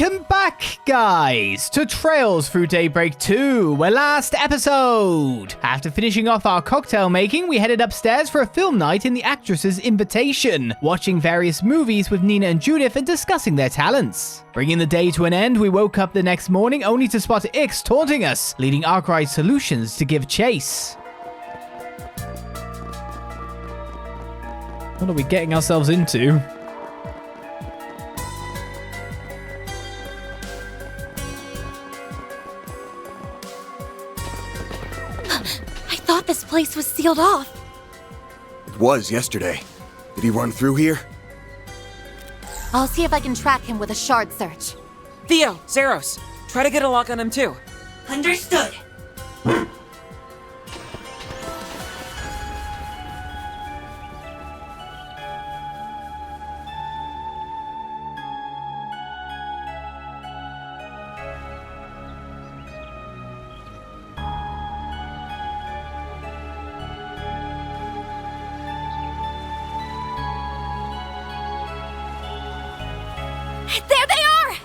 Welcome back, guys, to Trails Through Daybreak 2, our last episode. After finishing off our cocktail making, we headed upstairs for a film night in the actress's invitation, watching various movies with Nina and Judith and discussing their talents. Bringing the day to an end, we woke up the next morning only to spot Ix taunting us, leading Arkride Solutions to give chase. What are we getting ourselves into? This place was sealed off. It was yesterday. Did he run through here? I'll see if I can track him with a shard search. Theo, Zeros, try to get a lock on him too. Understood. There they are!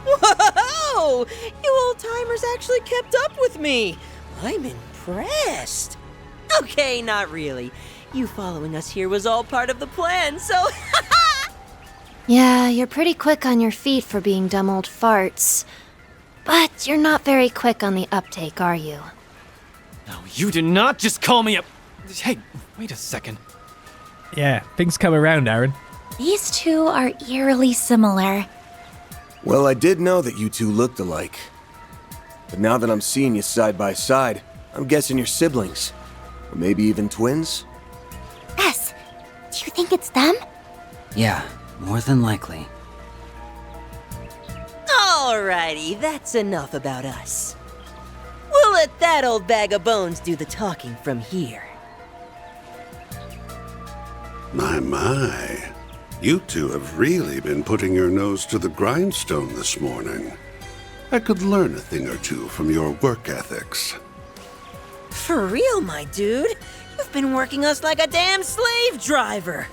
Whoa! You old-timers actually kept up with me. I'm impressed. Okay, not really. You following us here was all part of the plan, so... Yeah, you're pretty quick on your feet for being dumb old farts. But you're not very quick on the uptake, are you? No, you did not just call me a... Hey, wait a second. Yeah, things come around, Aaron. These two are eerily similar. Well, I did know that you two looked alike. But now that I'm seeing you side by side, I'm guessing you're siblings. Or maybe even twins? S, do you think it's them? Yeah, more than likely. Alrighty, that's enough about us. We'll let that old bag of bones do the talking from here. My. You two have really been putting your nose to the grindstone this morning. I could learn a thing or two from your work ethics. For real, my dude. You've been working us like a damn slave driver.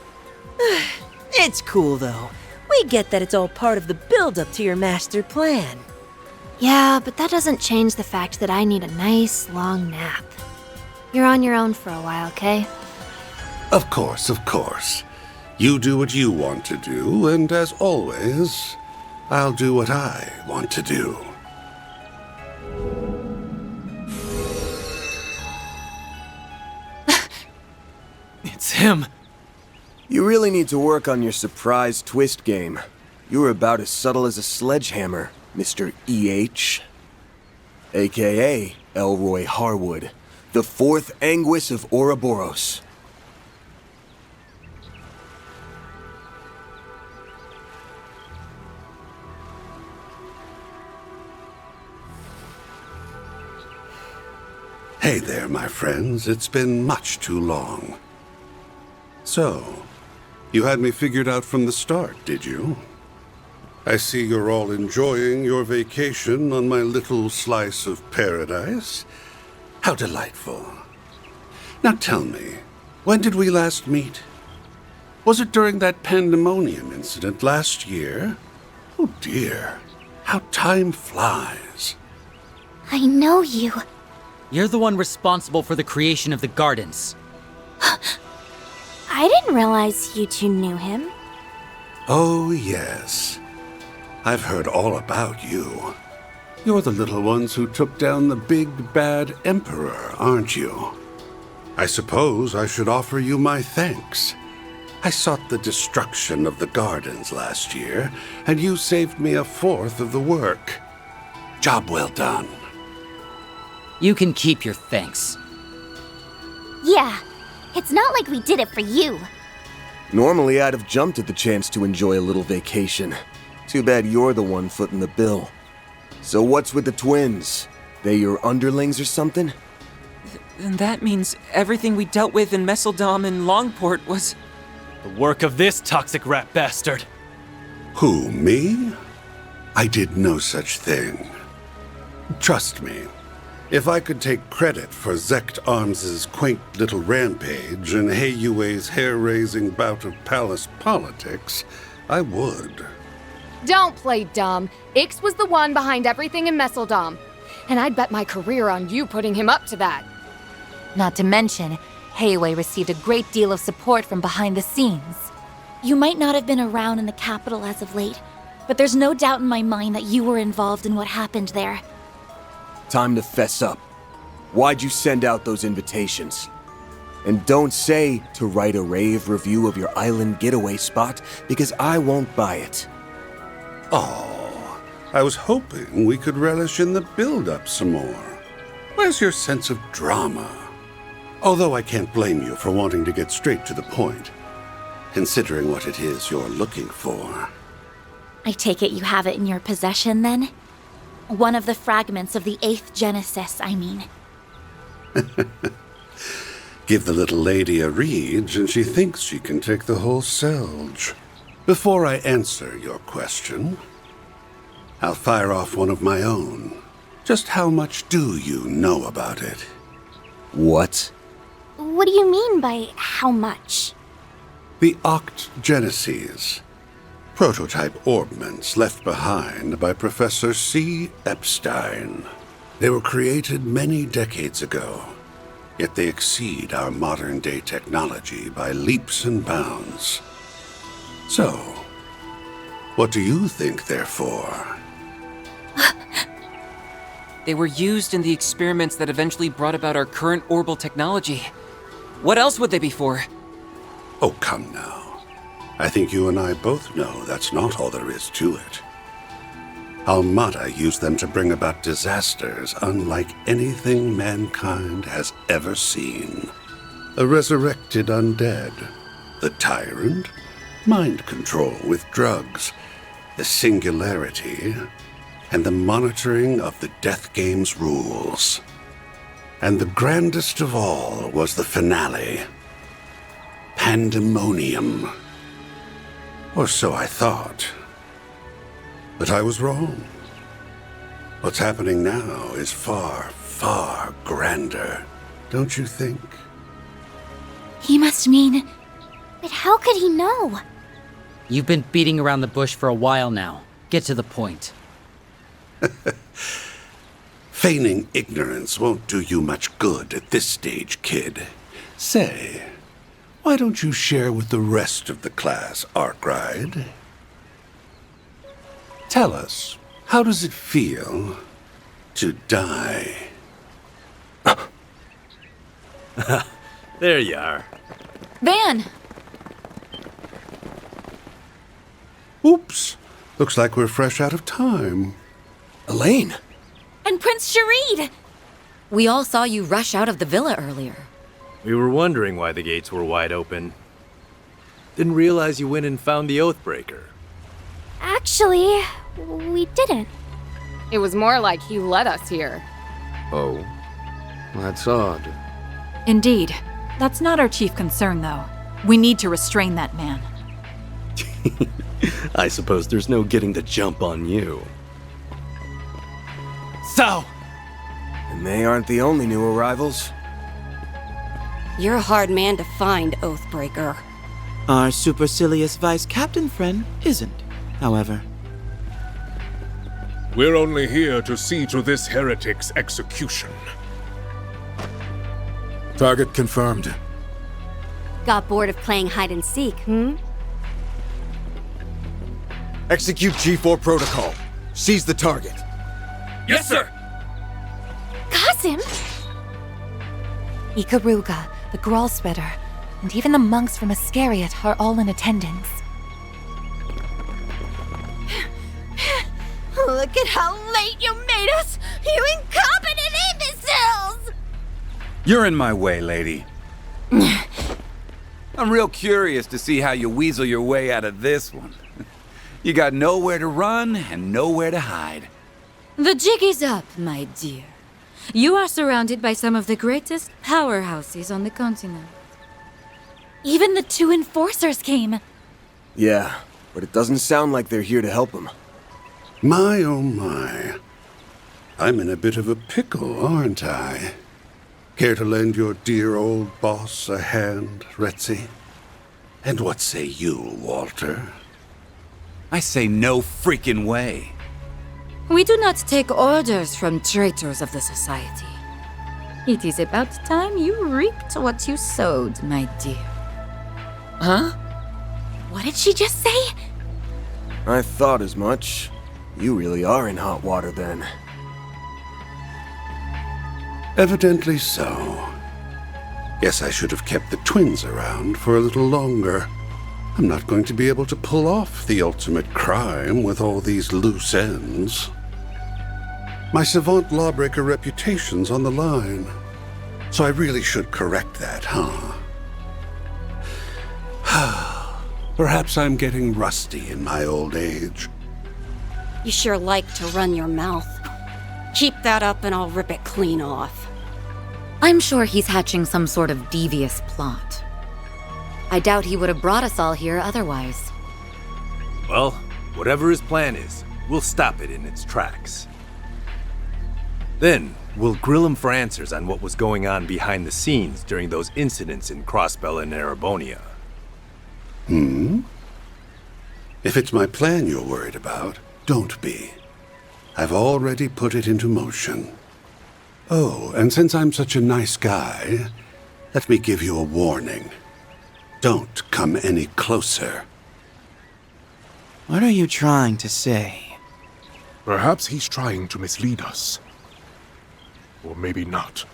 It's cool, though. We get that it's all part of the build-up to your master plan. Yeah, but that doesn't change the fact that I need a nice, long nap. You're on your own for a while, okay? Of course. You do what you want to do, and as always, I'll do what I want to do. It's him. You really need to work on your surprise twist game. You're about as subtle as a sledgehammer, Mr. E.H. AKA Ellroy Harwood, the fourth Anguis of Ouroboros. Hey there, my friends. It's been much too long. So, you had me figured out from the start, did you? I see you're all enjoying your vacation on my little slice of paradise. How delightful. Now tell me, when did we last meet? Was it during that pandemonium incident last year? Oh dear, how time flies. I know you. You're the one responsible for the creation of the gardens. I didn't realize you two knew him. Oh, yes. I've heard all about you. You're the little ones who took down the big, bad Emperor, aren't you? I suppose I should offer you my thanks. I sought the destruction of the gardens last year, and you saved me a fourth of the work. Job well done. You can keep your thanks. Yeah, it's not like we did it for you. Normally, I'd have jumped at the chance to enjoy a little vacation. Too bad you're the one footing the bill. So what's with the twins? They your underlings or something? Then that means everything we dealt with in Messeldom and Longport was... The work of this toxic rat bastard. Who, me? I did no such thing. Trust me, if I could take credit for Zect Arms's quaint little rampage and Heiyue's hair-raising bout of palace politics, I would. Don't play dumb. Ix was the one behind everything in Messeldom. And I'd bet my career on you putting him up to that. Not to mention, Heiwei received a great deal of support from behind the scenes. You might not have been around in the capital as of late, but there's no doubt in my mind that you were involved in what happened there. Time to fess up. Why'd you send out those invitations? And don't say to write a rave review of your island getaway spot, because I won't buy it. Oh, I was hoping we could relish in the build-up some more. Where's your sense of drama? Although I can't blame you for wanting to get straight to the point, considering what it is you're looking for. I take it you have it in your possession, then? One of the fragments of the 8th Genesis, I mean. Give the little lady a read, and she thinks she can take the whole Selge. Before I answer your question, I'll fire off one of my own. Just how much do you know about it? What? What do you mean by how much? The Oct Geneses. Prototype orbments left behind by Professor C. Epstein. They were created many decades ago, yet they exceed our modern-day technology by leaps and bounds. So, what do you think they're for? They were used in the experiments that eventually brought about our current orbital technology. What else would they be for? Oh, come now. I think you and I both know that's not all there is to it. Almada used them to bring about disasters unlike anything mankind has ever seen. A resurrected undead, the tyrant, mind control with drugs, the singularity, and the monitoring of the Death Game's rules. And the grandest of all was the finale. Pandemonium. Or so I thought. But I was wrong. What's happening now is far, far grander, don't you think? He must mean... But how could he know? You've been beating around the bush for a while now. Get to the point. Feigning ignorance won't do you much good at this stage, kid. Say, why don't you share with the rest of the class, Arkride? Tell us, how does it feel to die? There you are. Van! Oops. Looks like we're fresh out of time. Elaine! And Prince Sharid! We all saw you rush out of the villa earlier. We were wondering why the gates were wide open. Didn't realize you went and found the Oathbreaker. Actually, we didn't. It was more like he led us here. Oh, that's odd. Indeed. That's not our chief concern, though. We need to restrain that man. I suppose there's no getting the jump on you. So! And they aren't the only new arrivals. You're a hard man to find, Oathbreaker. Our supercilious vice captain friend isn't, however. We're only here to see to this heretic's execution. Target confirmed. Got bored of playing hide and seek, Execute G4 protocol. Seize the target. Yes, sir! Kasim! Ikaruga, the Gralspetter, and even the monks from Iscariot are all in attendance. Look at how late you made us! You incompetent imbeciles! You're in my way, lady. I'm real curious to see how you weasel your way out of this one. You got nowhere to run and nowhere to hide. The jig is up, my dear. You are surrounded by some of the greatest powerhouses on the continent. Even the 2 enforcers came. Yeah, but it doesn't sound like they're here to help him. My oh my. I'm in a bit of a pickle, aren't I? Care to lend your dear old boss a hand, Retzi? And what say you, Walter? I say no freaking way. We do not take orders from traitors of the society. It is about time you reaped what you sowed, my dear. Huh? What did she just say? I thought as much. You really are in hot water then. Evidently so. Guess I should have kept the twins around for a little longer. I'm not going to be able to pull off the ultimate crime with all these loose ends. My savant lawbreaker reputation's on the line. So I really should correct that, huh? Perhaps I'm getting rusty in my old age. You sure like to run your mouth. Keep that up and I'll rip it clean off. I'm sure he's hatching some sort of devious plot. I doubt he would have brought us all here otherwise. Well, whatever his plan is, we'll stop it in its tracks. Then, we'll grill him for answers on what was going on behind the scenes during those incidents in Crossbell and Erebonia. If it's my plan you're worried about, don't be. I've already put it into motion. Oh, and since I'm such a nice guy, let me give you a warning. Don't come any closer. What are you trying to say? Perhaps he's trying to mislead us. Or maybe not.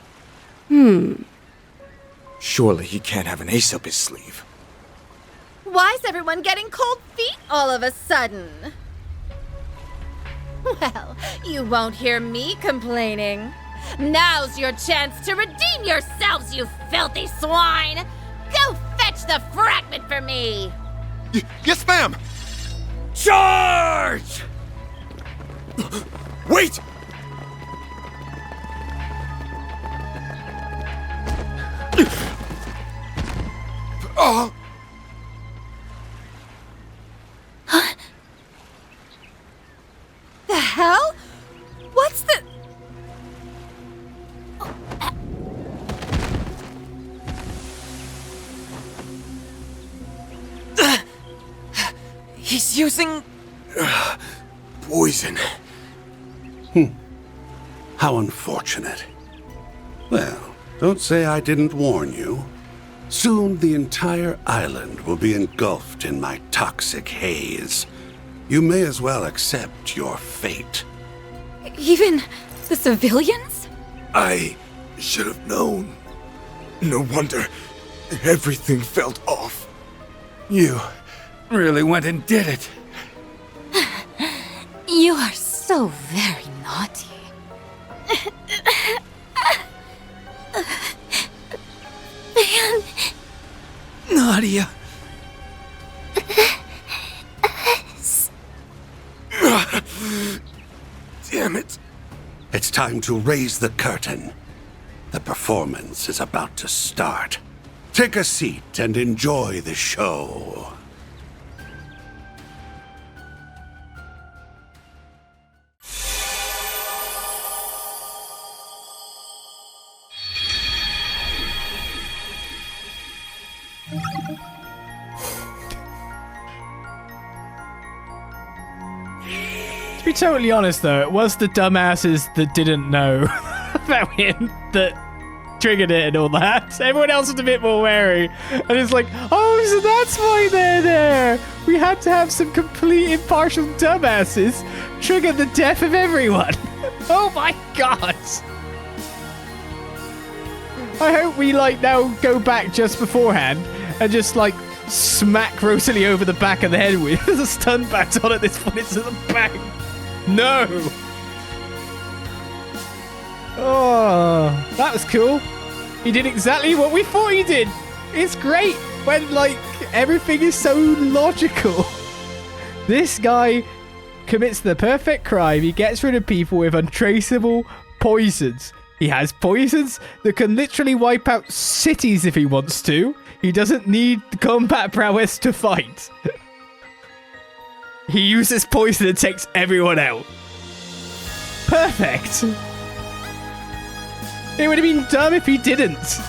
Surely he can't have an ace up his sleeve. Why's everyone getting cold feet all of a sudden? Well, you won't hear me complaining. Now's your chance to redeem yourselves, you filthy swine! Go fetch the fragment for me! Yes, ma'am! Charge! Wait! Oh! The hell? What's the... He's using... Poison. How unfortunate. Well, don't say I didn't warn you. Soon the entire island will be engulfed in my toxic haze. You may as well accept your fate. Even the civilians? I should have known. No wonder everything felt off. You really went and did it. You are so very naughty. Man. Nadia. Damn it. It's time to raise the curtain. The performance is about to start. Take a seat and enjoy the show. To be totally honest, though, it was the dumbasses that didn't know about him that triggered it and all that. Everyone else was a bit more wary. And it's like, oh, so that's why they're there. We had to have some complete impartial dumbasses trigger the death of everyone. Oh my god. I hope we, now go back just beforehand and just, smack Rosalie over the back of the head with the stun baton at this point. It's at the back. No! Oh, that was cool. He did exactly what we thought he did. It's great when, everything is so logical. This guy commits the perfect crime. He gets rid of people with untraceable poisons. He has poisons that can literally wipe out cities if he wants to. He doesn't need combat prowess to fight. He uses poison and takes everyone out. Perfect. It would have been dumb if he didn't.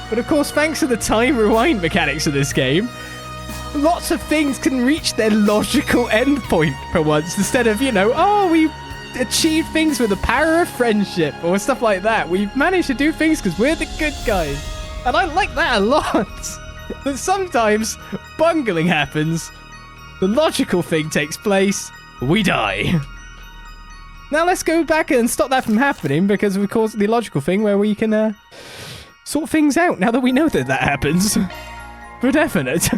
But of course, thanks to the time rewind mechanics of this game, lots of things can reach their logical endpoint for once, instead of, we achieved things with the power of friendship or stuff like that. We've managed to do things because we're the good guys. And I like that a lot. But sometimes bungling happens, the logical thing takes place, we die. Now let's go back and stop that from happening, because of course the logical thing where we can sort things out now that we know that happens. For definite.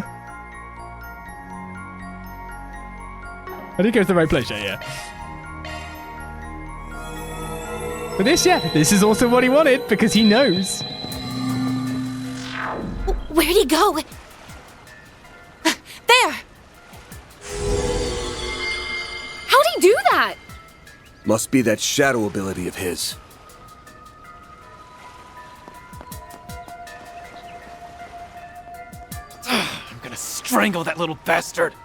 I did go to the right place, yeah. But this is also what he wanted, because he knows. Where'd he go? There! How'd he do that? Must be that shadow ability of his. I'm gonna strangle that little bastard.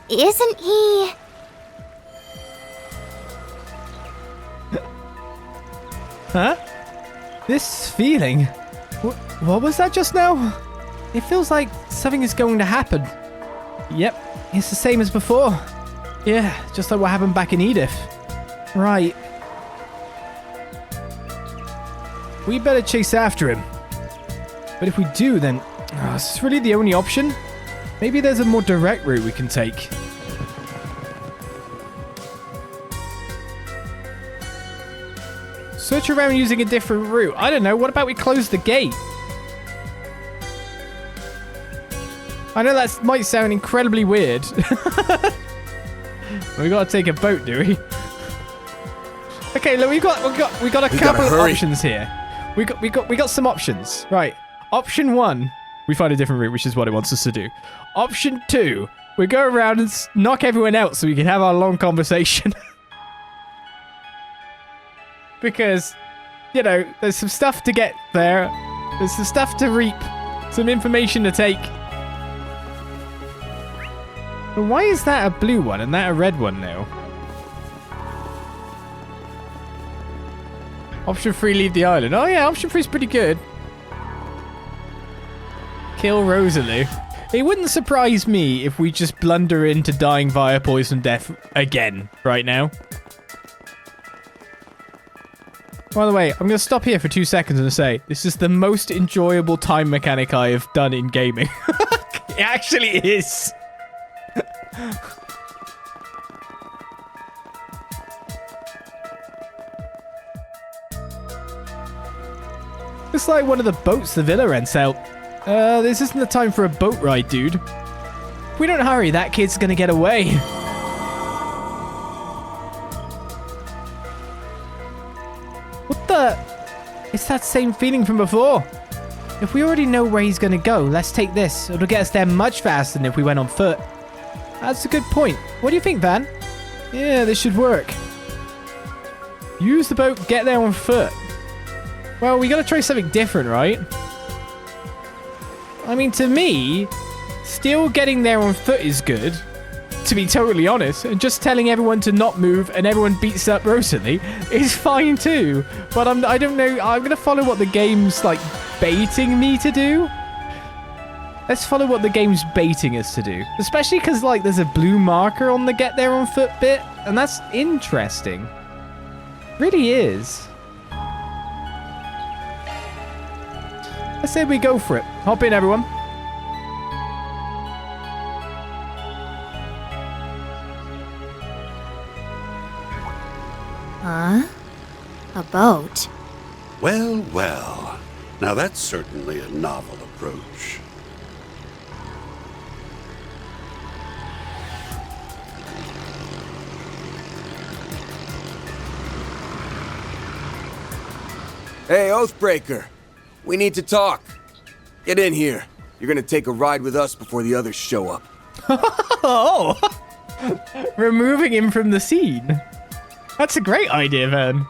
Isn't he? Huh? This feeling? What was that just now? It feels like something is going to happen. Yep, it's the same as before. Yeah, just like what happened back in Edith. Right. We better chase after him. But if we do, then... is this really the only option? Maybe there's a more direct route we can take. Search around using a different route. I don't know, what about we close the gate? I know that might sound incredibly weird. We gotta take a boat, do we? Okay, look, we got a couple of options here. We got some options. Right. Option 1, we find a different route, which is what it wants us to do. Option 2, we go around and knock everyone out so we can have our long conversation. Because, there's some stuff to get there. There's some stuff to reap. Some information to take. But why is that a blue one and that a red one now? Option 3, leave the island. Oh yeah, option 3 is pretty good. Kill Rosalie. It wouldn't surprise me if we just blunder into dying via poison death again right now. By the way, I'm going to stop here for 2 seconds and say, this is the most enjoyable time mechanic I have done in gaming. It actually is. It's like one of the boats the villa rents out. This isn't the time for a boat ride, dude. If we don't hurry, that kid's going to get away. It's that same feeling from before. If we already know where he's going to go, let's take this. It'll get us there much faster than if we went on foot. That's a good point. What do you think, Van? Yeah, this should work. Use the boat, get there on foot. Well, we got to try something different, right? I mean, to me, still getting there on foot is good. To be totally honest, and just telling everyone to not move and everyone beats up Rosalie is fine too. But I don't know. I'm going to follow what the game's baiting me to do. Let's follow what the game's baiting us to do. Especially because there's a blue marker on the get there on foot bit. And that's interesting. Really is. Let's say we go for it. Hop in, everyone. Huh? A boat? Well, well. Now that's certainly a novel approach. Hey, Oathbreaker. We need to talk. Get in here. You're gonna take a ride with us before the others show up. Oh! Removing him from the scene. That's a great idea, Van.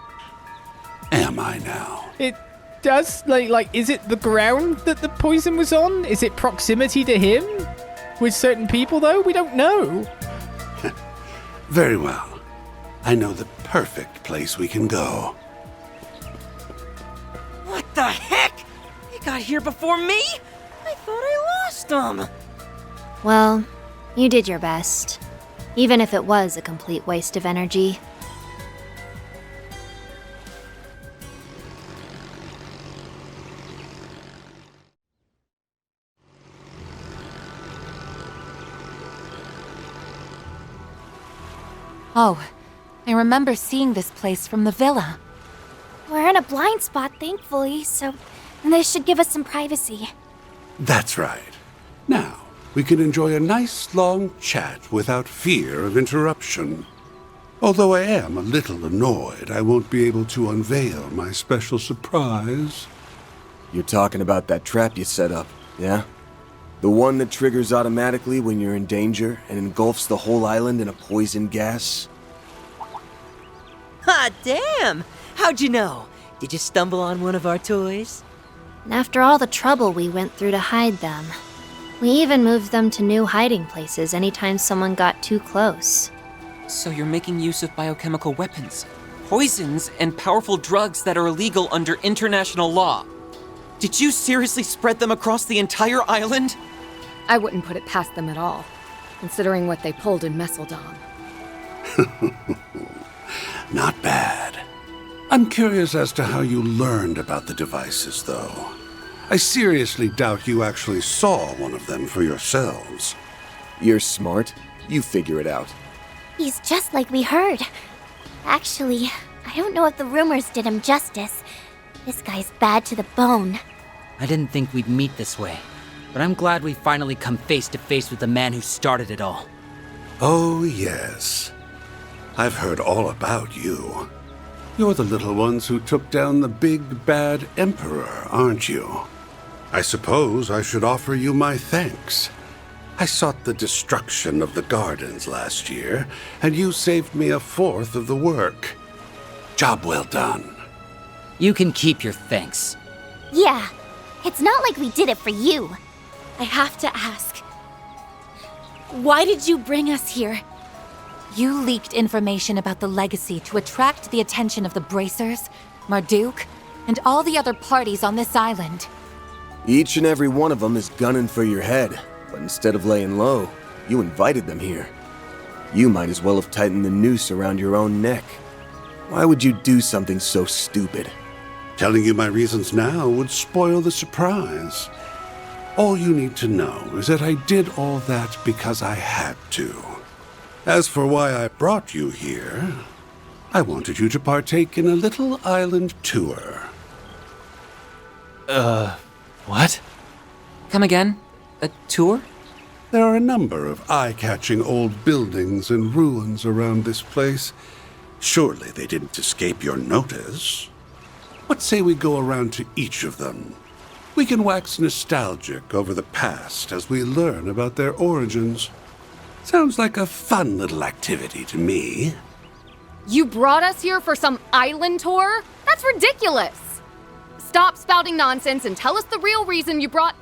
Am I now? It does, is it the ground that the poison was on? Is it proximity to him? With certain people, though? We don't know. Very well. I know the perfect place we can go. What the heck? He got here before me? I thought I lost him. Well, You did your best, even if it was a complete waste of energy. Oh, I remember seeing this place from the villa. We're in a blind spot, thankfully, so this should give us some privacy. That's right. Now, we can enjoy a nice long chat without fear of interruption. Although I am a little annoyed I won't be able to unveil my special surprise. You're talking about that trap you set up, yeah? The one that triggers automatically when you're in danger and engulfs the whole island in a poison gas? Hot damn! How'd you know? Did you stumble on one of our toys? After all the trouble we went through to hide them, we even moved them to new hiding places anytime someone got too close. So you're making use of biochemical weapons, poisons, and powerful drugs that are illegal under international law. Did you seriously spread them across the entire island? I wouldn't put it past them at all, considering what they pulled in Messeldom. Not bad. I'm curious as to how you learned about the devices, though. I seriously doubt you actually saw one of them for yourselves. You're smart. You figure it out. He's just like we heard. Actually, I don't know if the rumors did him justice. This guy's bad to the bone. I didn't think we'd meet this way, but I'm glad we finally come face to face with the man who started it all. Oh, yes. I've heard all about you. You're the little ones who took down the big, bad Emperor, aren't you? I suppose I should offer you my thanks. I sought the destruction of the gardens last year, and you saved me a fourth of the work. Job well done. You can keep your thanks. Yeah, it's not like we did it for you. I have to ask, why did you bring us here? You leaked information about the legacy to attract the attention of the Bracers, Marduk, and all the other parties on this island. Each and every one of them is gunning for your head, but instead of laying low, you invited them here. You might as well have tightened the noose around your own neck. Why would you do something so stupid? Telling you my reasons now would spoil the surprise. All you need to know is that I did all that because I had to. As for why I brought you here, I wanted you to partake in a little island tour. What? Come again? A tour? There are a number of eye-catching old buildings and ruins around this place. Surely they didn't escape your notice. What say we go around to each of them? We can wax nostalgic over the past as we learn about their origins. Sounds like a fun little activity to me. You brought us here for some island tour? That's ridiculous! Stop spouting nonsense and tell us the real reason you brought...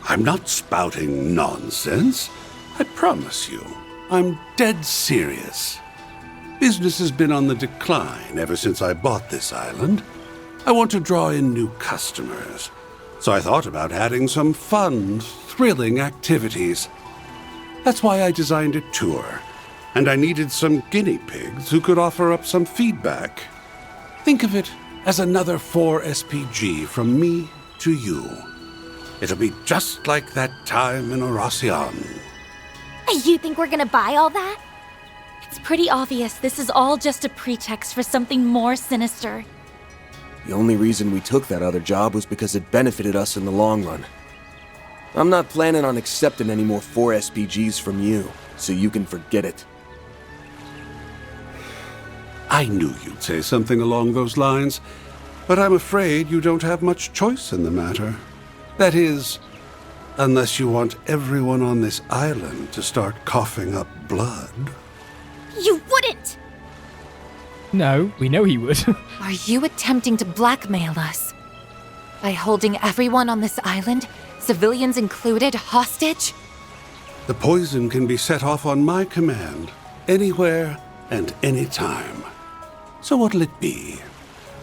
I'm not spouting nonsense. I promise you, I'm dead serious. Business has been on the decline ever since I bought this island. I want to draw in new customers, so I thought about adding some fun, thrilling activities. That's why I designed a tour, and I needed some guinea pigs who could offer up some feedback. Think of it as another 4 SPG from me to you. It'll be just like that time in Orasian. You think we're gonna buy all that? It's pretty obvious this is all just a pretext for something more sinister. The only reason we took that other job was because it benefited us in the long run. I'm not planning on accepting any more 4 SPGs from you, so you can forget it. I knew you'd say something along those lines, but I'm afraid you don't have much choice in the matter. That is, unless you want everyone on this island to start coughing up blood. You wouldn't! No, we know he would. Are you attempting to blackmail us? By holding everyone on this island, civilians included, hostage? The poison can be set off on my command, anywhere and anytime. So what'll it be?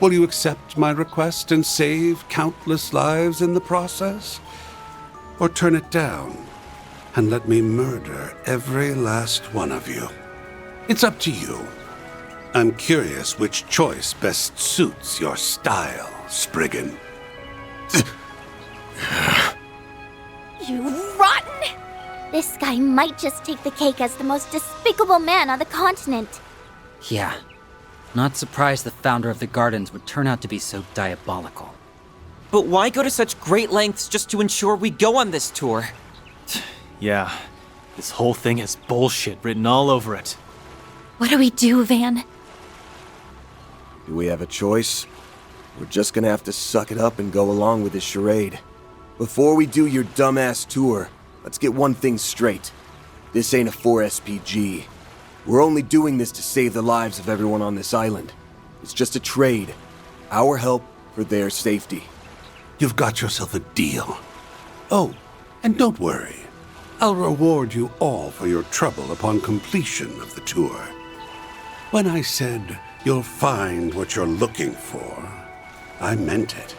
Will you accept my request and save countless lives in the process? Or turn it down? and let me murder every last one of you. It's up to you. I'm curious which choice best suits your style, Spriggan. You rotten! This guy might just take the cake as the most despicable man on the continent. Yeah. Not surprised the founder of the Gardens would turn out to be so diabolical. But why go to such great lengths just to ensure we go on this tour? Yeah, this whole thing has bullshit written all over it. What do we do, Van? Do we have a choice? We're just gonna have to suck it up and go along with this charade. Before we do your dumbass tour, let's get one thing straight. This ain't a 4SPG. We're only doing this to save the lives of everyone on this island. It's just a trade. Our help for their safety. You've got yourself a deal. Oh, and don't worry. I'll reward you all for your trouble upon completion of the tour. When I said you'll find what you're looking for, I meant it.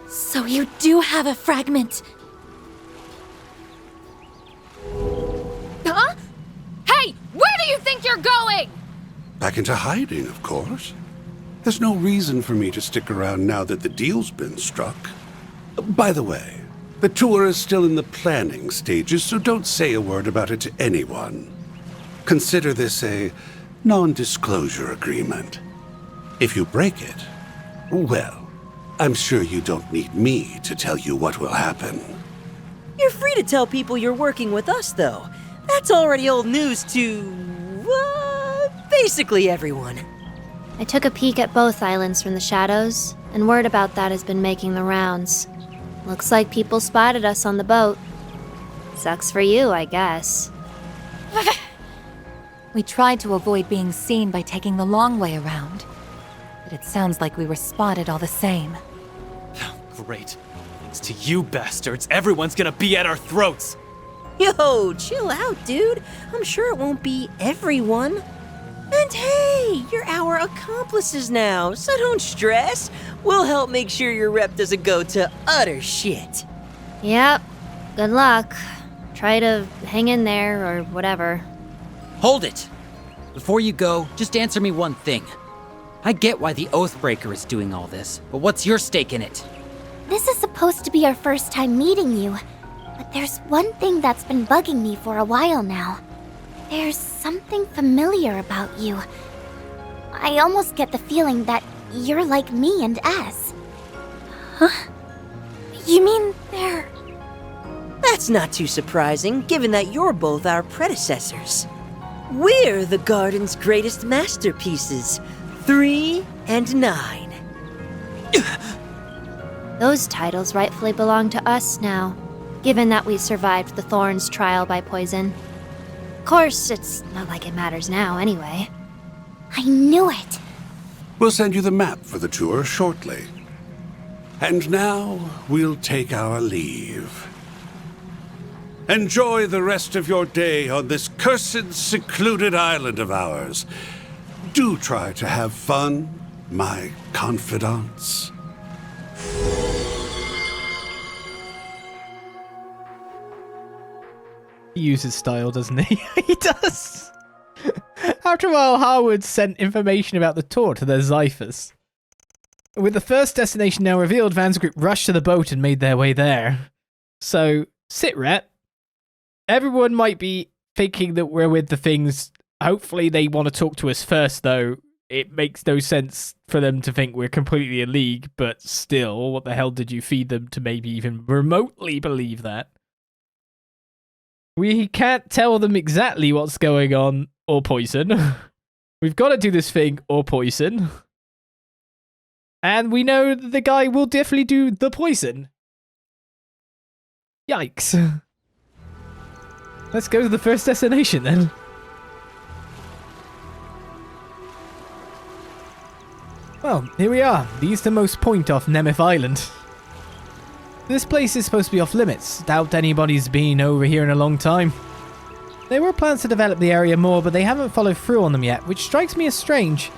So you do have a fragment. Huh? Hey, where do you think you're going? Back into hiding, of course. There's no reason for me to stick around now that the deal's been struck. By the way, the tour is still in the planning stages, so don't say a word about it to anyone. Consider this a non-disclosure agreement. If you break it, well, I'm sure you don't need me to tell you what will happen. You're free to tell people you're working with us, though. That's already old news to, basically everyone. I took a peek at both islands from the shadows, and word about that has been making the rounds. Looks like people spotted us on the boat. Sucks for you, I guess. We tried to avoid being seen by taking the long way around, but it sounds like we were spotted all the same. Great. Thanks to you bastards, everyone's gonna be at our throats! Yo, chill out, dude. I'm sure it won't be everyone. And hey, you're our accomplices now, so don't stress. We'll help make sure your rep doesn't go to utter shit. Yep. Good luck. Try to hang in there or whatever. Hold it! Before you go, just answer me one thing. I get why the Oathbreaker is doing all this, but what's your stake in it? This is supposed to be our first time meeting you, but there's one thing that's been bugging me for a while now. There's something familiar about you. I almost get the feeling that you're like me and S. Huh? You mean they're... That's not too surprising, given that you're both our predecessors. We're the Garden's greatest masterpieces, 3 and 9. Those titles rightfully belong to us now, given that we survived the Thorns trial by poison. Of course, it's not like it matters now anyway. I knew it! We'll send you the map for the tour shortly. And now, we'll take our leave. Enjoy the rest of your day on this cursed, secluded island of ours. Do try to have fun, my confidants. He uses style, doesn't he? He does! After a while, Harwood sent information about the tour to their Zyphus. With the first destination now revealed, Van's group rushed to the boat and made their way there. So, sit rep. Everyone might be thinking that we're with the things. Hopefully they want to talk to us first, though. It makes no sense for them to think we're completely in league, but still, what the hell did you feed them to maybe even remotely believe that? We can't tell them exactly what's going on, or poison. We've got to do this thing, or poison. And we know that the guy will definitely do the poison. Yikes. Let's go to the first destination then. Well, here we are, the easternmost point off Nemeth Island. This place is supposed to be off limits. Doubt anybody's been over here in a long time. There were plans to develop the area more, but they haven't followed through on them yet, which strikes me as strange.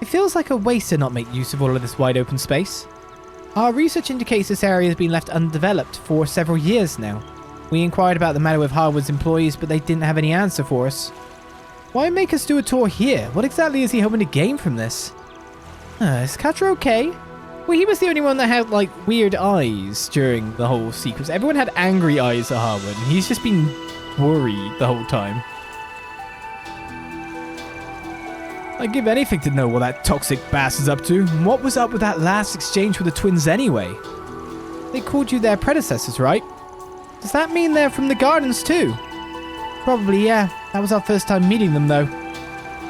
It feels like a waste to not make use of all of this wide open space. Our research indicates this area has been left undeveloped for several years now. We inquired about the matter with Harwood's employees, but they didn't have any answer for us. Why make us do a tour here? What exactly is he hoping to gain from this? Is Katra okay? Well, he was the only one that had, like, weird eyes during the whole sequence. Everyone had angry eyes at Harwood, and he's just been worried the whole time. I'd give anything to know what that toxic bastard's up to. And what was up with that last exchange with the twins anyway? They called you their predecessors, right? Does that mean they're from the gardens too? Probably, yeah. That was our first time meeting them, though.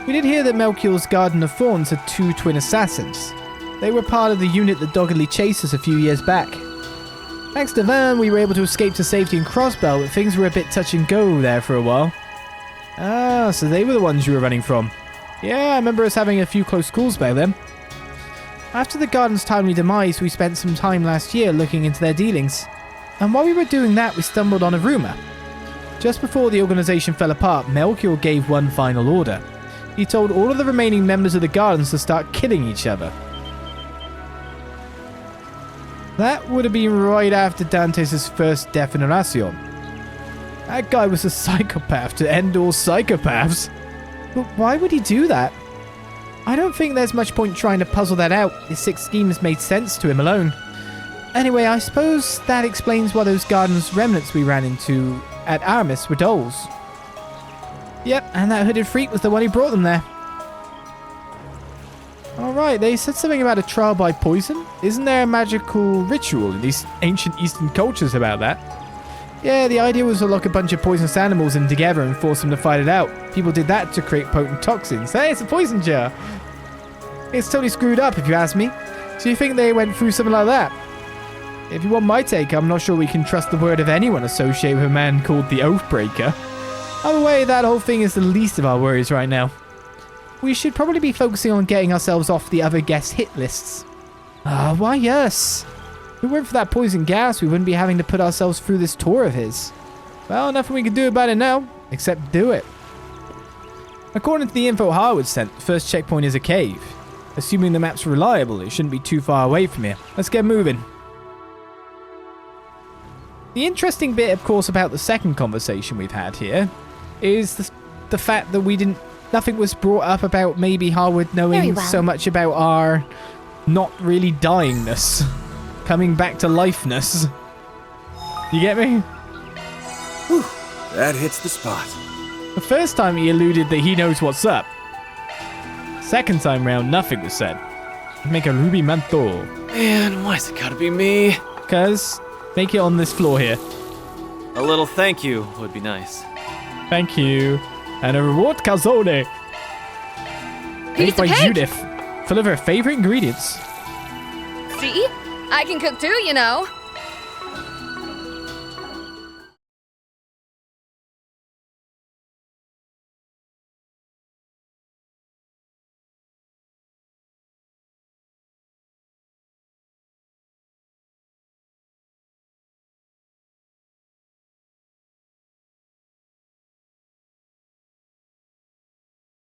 We did hear that Melchior's Garden of Thorns had 2 twin assassins. They were part of the unit that doggedly chased us a few years back. Thanks to them, we were able to escape to safety in Crossbell, but things were a bit touch and go there for a while. Ah, so they were the ones you were running from. Yeah, I remember us having a few close calls back then. After the Garden's timely demise, we spent some time last year looking into their dealings. And while we were doing that, we stumbled on a rumor. Just before the organization fell apart, Melchior gave one final order. He told all of the remaining members of the Gardens to start killing each other. That would have been right after Dantes' first death in Horacion. That guy was a psychopath to end all psychopaths. But why would he do that? I don't think there's much point trying to puzzle that out. His sick schemes made sense to him alone. Anyway, I suppose that explains why those Gardens remnants we ran into at Aramis were dolls. Yep, and that hooded freak was the one who brought them there. Alright, they said something about a trial by poison. Isn't there a magical ritual in these ancient Eastern cultures about that? Yeah, the idea was to lock a bunch of poisonous animals in together and force them to fight it out. People did that to create potent toxins. Hey, it's a poison jar! It's totally screwed up, if you ask me. So you think they went through something like that? If you want my take, I'm not sure we can trust the word of anyone associated with a man called the Oathbreaker. Either way, that whole thing is the least of our worries right now. We should probably be focusing on getting ourselves off the other guest hit lists. Why yes? If it weren't for that poison gas, we wouldn't be having to put ourselves through this tour of his. Well, nothing we can do about it now, except do it. According to the info Harwood sent, the first checkpoint is a cave. Assuming the map's reliable, it shouldn't be too far away from here. Let's get moving. The interesting bit, of course, about the second conversation we've had here is the fact that nothing was brought up about maybe Harwood knowing so much about our not really dyingness. Coming back to lifeness. You get me? Whew, that hits the spot. The first time he alluded that he knows what's up. Second time round, nothing was said. Make a ruby manto. Man, why's it gotta be me? Cuz, make it on this floor here. A little thank you would be nice. Thank you. And a reward calzone. Made by Judith. Full of her favorite ingredients. See? I can cook too, you know.